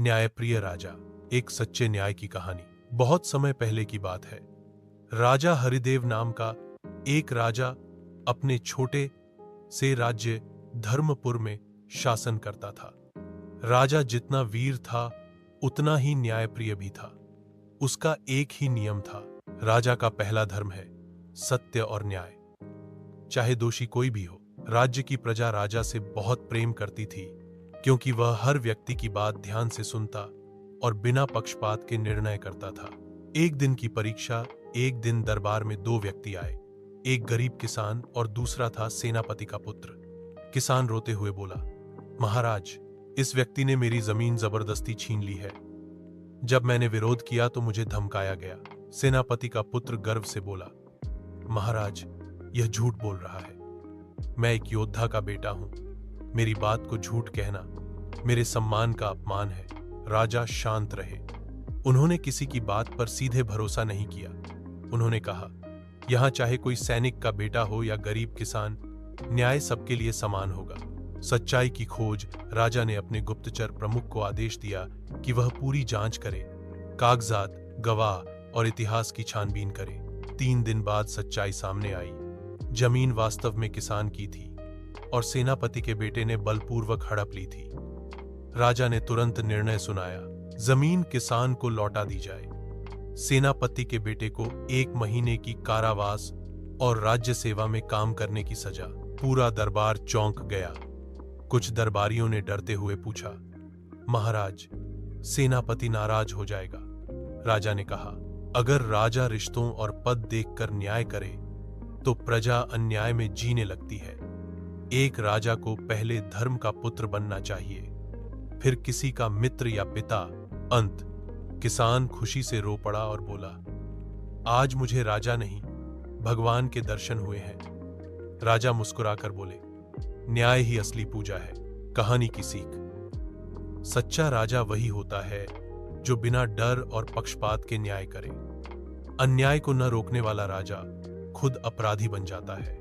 न्यायप्रिय राजा। एक सच्चे न्याय की कहानी। बहुत समय पहले की बात है। राजा हरिदेव नाम का एक राजा अपने छोटे से राज्य धर्मपुर में शासन करता था। राजा जितना वीर था उतना ही न्यायप्रिय भी था। उसका एक ही नियम था। राजा का पहला धर्म है सत्य और न्याय। चाहे दोषी कोई भी हो, राज्य की प्रजा राजा से बहुत प्रेम करती थी, क्योंकि वह हर व्यक्ति की बात ध्यान से सुनता और बिना पक्षपात के निर्णय करता था। एक दिन की परीक्षा। एक दिन दरबार में दो व्यक्ति आए, एक गरीब किसान और दूसरा था सेनापति का पुत्र। किसान रोते हुए बोला, महाराज, इस व्यक्ति ने मेरी जमीन जबरदस्ती छीन ली है। जब मैंने विरोध किया तो मुझे धमकाया गया। सेनापति का पुत्र गर्व से बोला, महाराज, यह झूठ बोल रहा है। मैं एक योद्धा का बेटा हूं। मेरी बात को झूठ कहना मेरे सम्मान का अपमान है। राजा शांत रहे। उन्होंने किसी की बात पर सीधे भरोसा नहीं किया। उन्होंने कहा, यहां चाहे कोई सैनिक का बेटा हो या गरीब किसान, न्याय सबके लिए समान होगा। सच्चाई की खोज। राजा ने अपने गुप्तचर प्रमुख को आदेश दिया कि वह पूरी जांच करे, कागजात, गवाह और इतिहास की छानबीन करे। 3 दिन बाद सच्चाई सामने आई। जमीन वास्तव में किसान की थी और सेनापति के बेटे ने बलपूर्वक हड़प ली थी। राजा ने तुरंत निर्णय सुनाया, जमीन किसान को लौटा दी जाए। सेनापति के बेटे को 1 महीने की कारावास और राज्य सेवा में काम करने की सजा। पूरा दरबार चौंक गया। कुछ दरबारियों ने डरते हुए पूछा, महाराज, सेनापति नाराज हो जाएगा। राजा ने कहा, अगर राजा रिश्तों और पद देखकर न्याय करे तो प्रजा अन्याय में जीने लगती है। एक राजा को पहले धर्म का पुत्र बनना चाहिए, फिर किसी का मित्र या पिता, अंत। किसान खुशी से रो पड़ा और बोला, आज मुझे राजा नहीं, भगवान के दर्शन हुए हैं। राजा मुस्कुराकर बोले, न्याय ही असली पूजा है। कहानी की सीख। सच्चा राजा वही होता है जो बिना डर और पक्षपात के न्याय करे। अन्याय को न रोकने वाला राजा खुद अपराधी बन जाता है।